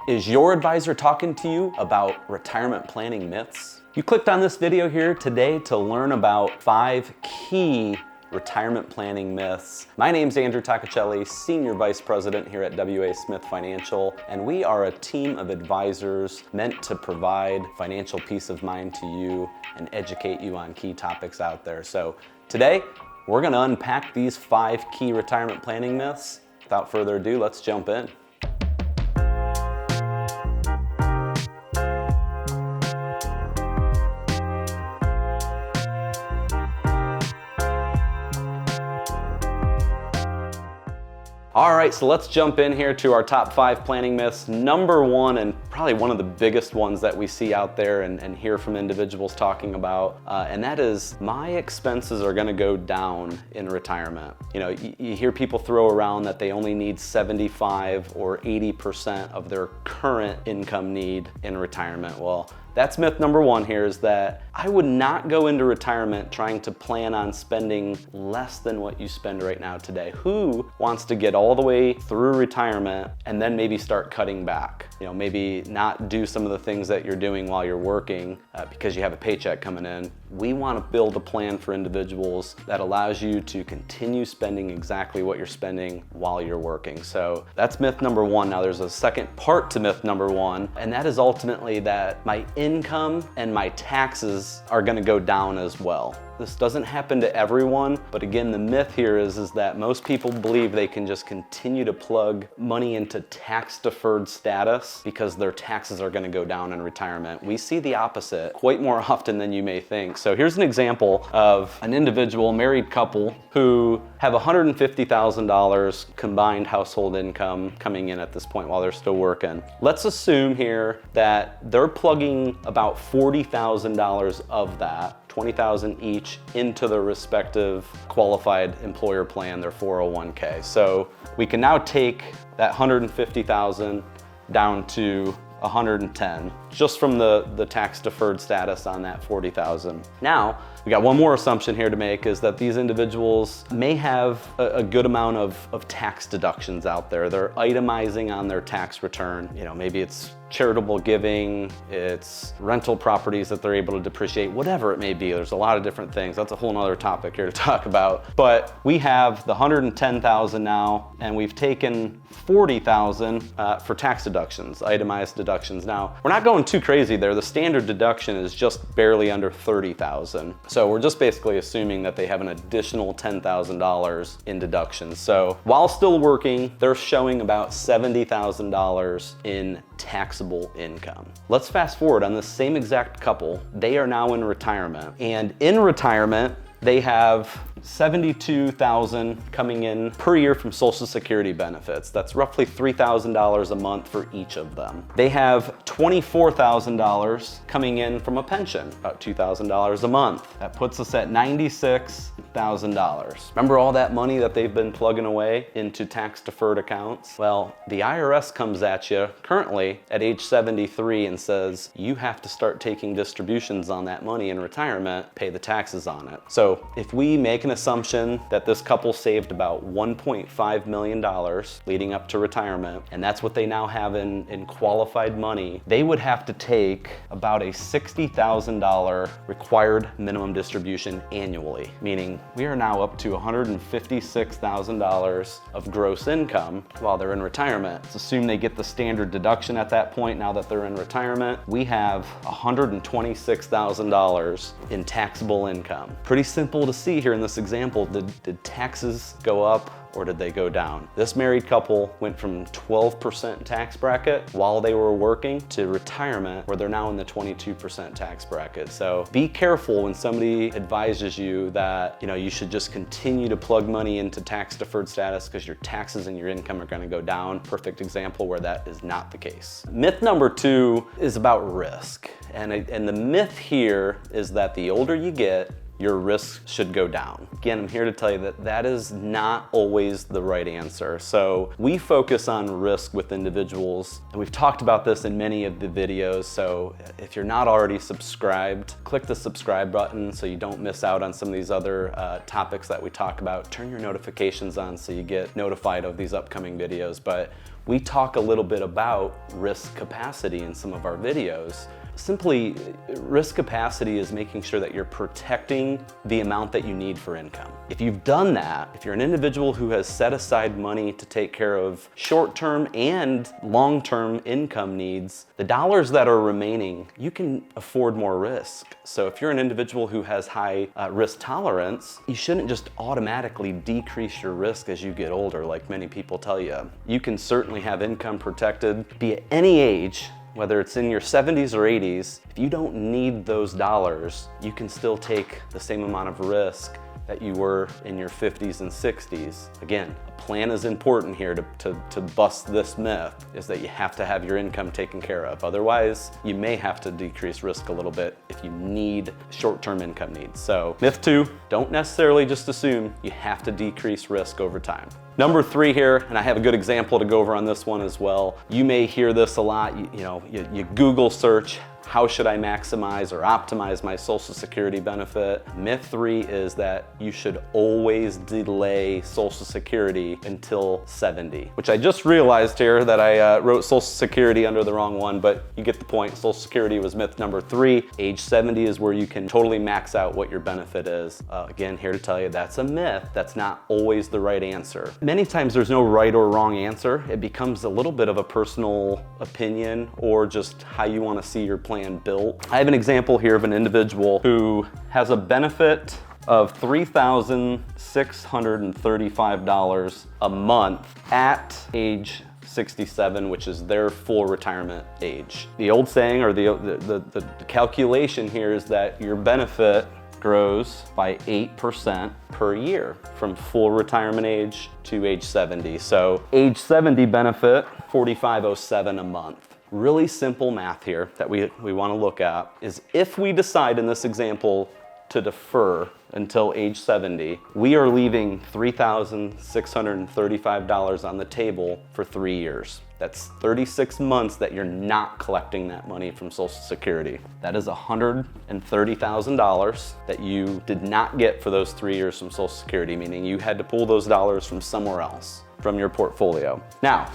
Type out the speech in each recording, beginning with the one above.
Is your advisor talking to you about retirement planning myths? You clicked on this video here today to learn about 5 key retirement planning myths. My name's Andrew Toccaceli, Senior Vice President here at W.A. Smith Financial, and we are a team of advisors meant to provide financial peace of mind to you and educate you on key topics out there. So today, we're gonna unpack these 5 key retirement planning myths. Without further ado, let's jump in. All right, so let's jump in here to our top 5 planning myths. Number 1, and probably one of the biggest ones that we see out there and hear from individuals talking about, and that is, my expenses are gonna go down in retirement. You know, you hear people throw around that they only need 75 or 80% of their current income need in retirement. Well, that's myth number 1 here, is that I would not go into retirement trying to plan on spending less than what you spend right now today. Who wants to get all the way through retirement and then maybe start cutting back? You know, maybe not do some of the things that you're doing while you're working because you have a paycheck coming in. We want to build a plan for individuals that allows you to continue spending exactly what you're spending while you're working. So that's myth number 1. Now there's a second part to myth number 1, and that is ultimately that my income and my taxes are going to go down as well. This doesn't happen to everyone, but again, the myth here is that most people believe they can just continue to plug money into tax-deferred status because their taxes are gonna go down in retirement. We see the opposite quite more often than you may think. So here's an example of an individual, married couple, who have $150,000 combined household income coming in at this point while they're still working. Let's assume here that they're plugging about $40,000 of that, $20,000 each, into their respective qualified employer plan, their 401k. So we can now take that $150,000 down to $110, just from the tax deferred status on that $40,000. Now, we got one more assumption here to make, is that these individuals may have a good amount of tax deductions out there. They're itemizing on their tax return. You know, maybe it's charitable giving, it's rental properties that they're able to depreciate, whatever it may be. There's a lot of different things. That's a whole nother topic here to talk about. But we have the $110,000 now, and we've taken $40,000 for tax deductions, itemized deductions. Now, we're not going too crazy there. The standard deduction is just barely under $30,000. So we're just basically assuming that they have an additional $10,000 in deductions. So while still working, they're showing about $70,000 in taxable income. Let's fast forward on this same exact couple. They are now in retirement, and in retirement, they have $72,000 coming in per year from Social Security benefits. That's roughly $3,000 a month for each of them. They have $24,000 coming in from a pension, about $2,000 a month. That puts us at $96,000. Remember all that money that they've been plugging away into tax deferred accounts? Well, the IRS comes at you currently at age 73 and says, you have to start taking distributions on that money in retirement, pay the taxes on it. So if we make an assumption that this couple saved about $1.5 million leading up to retirement, and that's what they now have in qualified money, they would have to take about a $60,000 required minimum distribution annually, meaning we are now up to $156,000 of gross income while they're in retirement. Let's assume they get the standard deduction at that point. Now that they're in retirement, we have $126,000 in taxable income. Pretty simple to see here in this example. Did taxes go up or did they go down? This married couple went from 12% tax bracket while they were working to retirement where they're now in the 22% tax bracket. So be careful when somebody advises you that, you know, you should just continue to plug money into tax deferred status because your taxes and your income are going to go down. Perfect example where that is not the case. Myth number 2 is about risk. And the myth here is that the older you get, your risk should go down. Again, I'm here to tell you that that is not always the right answer. So we focus on risk with individuals, and we've talked about this in many of the videos. So if you're not already subscribed, click the subscribe button so you don't miss out on some of these other topics that we talk about. Turn your notifications on so you get notified of these upcoming videos. But we talk a little bit about risk capacity in some of our videos. Simply, risk capacity is making sure that you're protecting the amount that you need for income. If you've done that, if you're an individual who has set aside money to take care of short-term and long-term income needs, the dollars that are remaining, you can afford more risk. So if you're an individual who has high risk tolerance, you shouldn't just automatically decrease your risk as you get older, like many people tell you. You can certainly have income protected, be at any age, whether it's in your 70s or 80s. If you don't need those dollars, you can still take the same amount of risk that you were in your 50s and 60s. Again, a plan is important here to bust this myth, is that you have to have your income taken care of. Otherwise, you may have to decrease risk a little bit if you need short-term income needs. So myth 2, don't necessarily just assume you have to decrease risk over time. Number 3 here, and I have a good example to go over on this one as well. You may hear this a lot, you Google search, how should I maximize or optimize my Social Security benefit? Myth 3 is that you should always delay Social Security until 70, which I just realized here that I wrote Social Security under the wrong one, but you get the point. Social Security was myth number 3. Age 70 is where you can totally max out what your benefit is. Again, here to tell you that's a myth. That's not always the right answer. Many times there's no right or wrong answer. It becomes a little bit of a personal opinion or just how you want to see your plan built. I have an example here of an individual who has a benefit of $3,635 a month at age 67, which is their full retirement age. The old saying, or the calculation here, is that your benefit grows by 8% per year from full retirement age to age 70. So age 70 benefit, $4,507 a month. Really simple math here that we want to look at is, if we decide in this example to defer until age 70, we are leaving $3,635 on the table for 3 years. That's 36 months that you're not collecting that money from Social Security. That is $130,000 that you did not get for those 3 years from Social Security, meaning you had to pull those dollars from somewhere else, from your portfolio. Now,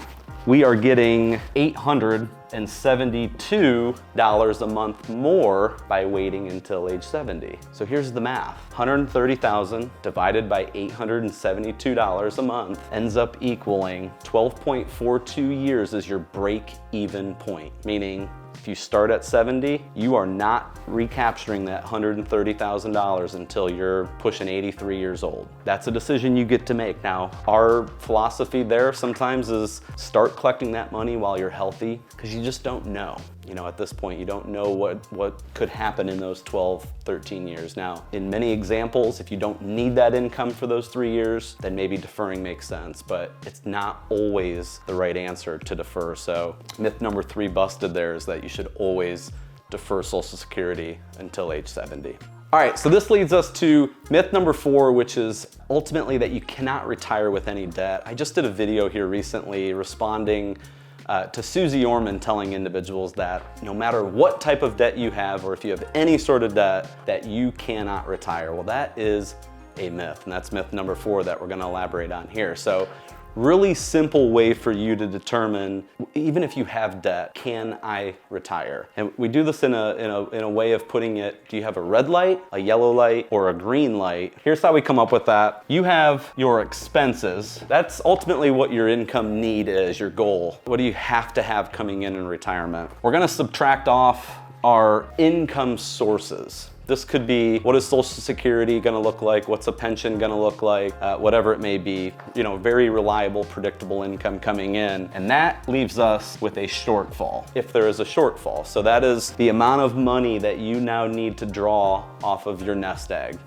we are getting $872 a month more by waiting until age 70. So here's the math. $130,000 divided by $872 a month ends up equaling 12.42 years as your break-even point, meaning if you start at 70, you are not recapturing that $130,000 until you're pushing 83 years old. That's a decision you get to make. Now, our philosophy there sometimes is start collecting that money while you're healthy, because you just don't know. At this point, you don't know what could happen in those 12, 13 years. Now, in many examples, if you don't need that income for those 3 years, then maybe deferring makes sense, but it's not always the right answer to defer. So myth number 3 busted there is that you should always defer Social Security until age 70. All right, so this leads us to myth number 4, which is ultimately that you cannot retire with any debt. I just did a video here recently responding to Susie Orman, telling individuals that no matter what type of debt you have, or if you have any sort of debt, that you cannot retire. Well, that is a myth, and that's myth number 4 that we're gonna elaborate on here. So really simple way for you to determine, even if you have debt, can I retire? And we do this in a way of putting it, do you have a red light, a yellow light, or a green light? Here's how we come up with that. You have your expenses. That's ultimately what your income need is, your goal. What do you have to have coming in retirement? We're gonna subtract off our income sources. This could be, what is Social Security gonna look like? What's a pension gonna look like? Whatever it may be, very reliable, predictable income coming in. And that leaves us with a shortfall, if there is a shortfall. So that is the amount of money that you now need to draw off of your nest egg,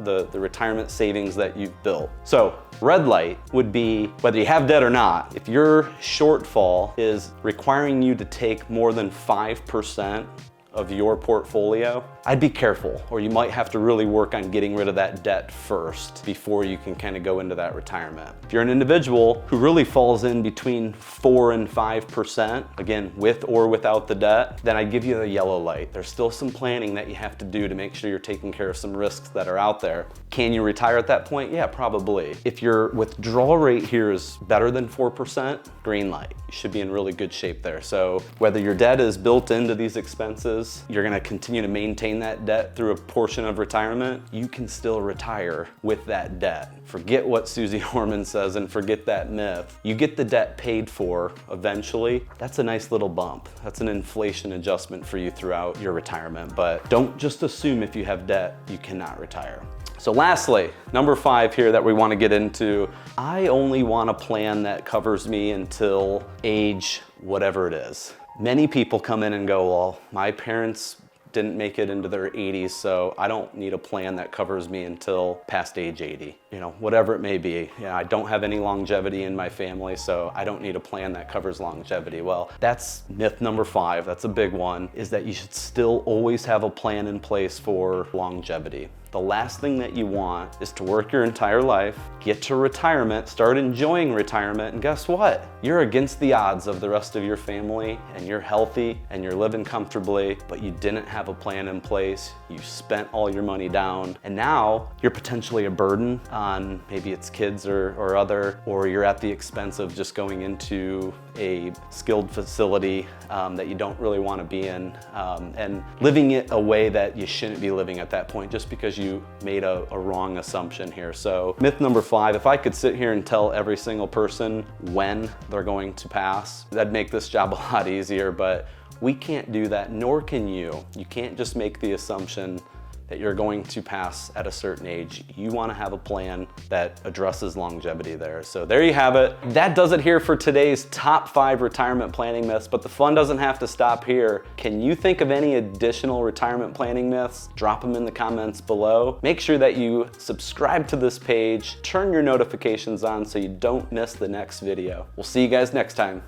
the retirement savings that you've built. So red light would be, whether you have debt or not, if your shortfall is requiring you to take more than 5% of your portfolio, I'd be careful, or you might have to really work on getting rid of that debt first before you can kind of go into that retirement. If you're an individual who really falls in between 4 and 5%, again, with or without the debt, then I'd give you a yellow light. There's still some planning that you have to do to make sure you're taking care of some risks that are out there. Can you retire at that point? Yeah, probably. If your withdrawal rate here is better than 4%, green light. You should be in really good shape there. So whether your debt is built into these expenses, you're gonna continue to maintain that debt through a portion of retirement, you can still retire with that debt. Forget what Susie Orman says and forget that myth. You get the debt paid for eventually. That's a nice little bump. That's an inflation adjustment for you throughout your retirement, but don't just assume if you have debt, you cannot retire. So lastly, number 5 here that we want to get into, I only want a plan that covers me until age whatever it is. Many people come in and go, well, my parents didn't make it into their 80s, so I don't need a plan that covers me until past age 80. You know, whatever it may be. Yeah, I don't have any longevity in my family, so I don't need a plan that covers longevity. Well, that's myth number 5. That's a big one, is that you should still always have a plan in place for longevity. The last thing that you want is to work your entire life, get to retirement, start enjoying retirement, and guess what? You're against the odds of the rest of your family, and you're healthy, and you're living comfortably, but you didn't have a plan in place, you spent all your money down, and now you're potentially a burden on maybe it's kids or other, or you're at the expense of just going into a skilled facility that you don't really want to be in, and living it a way that you shouldn't be living at that point just because you made a wrong assumption here. So myth number 5, if I could sit here and tell every single person when they're going to pass, that'd make this job a lot easier, but we can't do that, nor can you. You can't just make the assumption that you're going to pass at a certain age. You want to have a plan that addresses longevity there. So there you have it. That does it here for today's top 5 retirement planning myths, but the fun doesn't have to stop here. Can you think of any additional retirement planning myths? Drop them in the comments below. Make sure that you subscribe to this page, turn your notifications on so you don't miss the next video. We'll see you guys next time.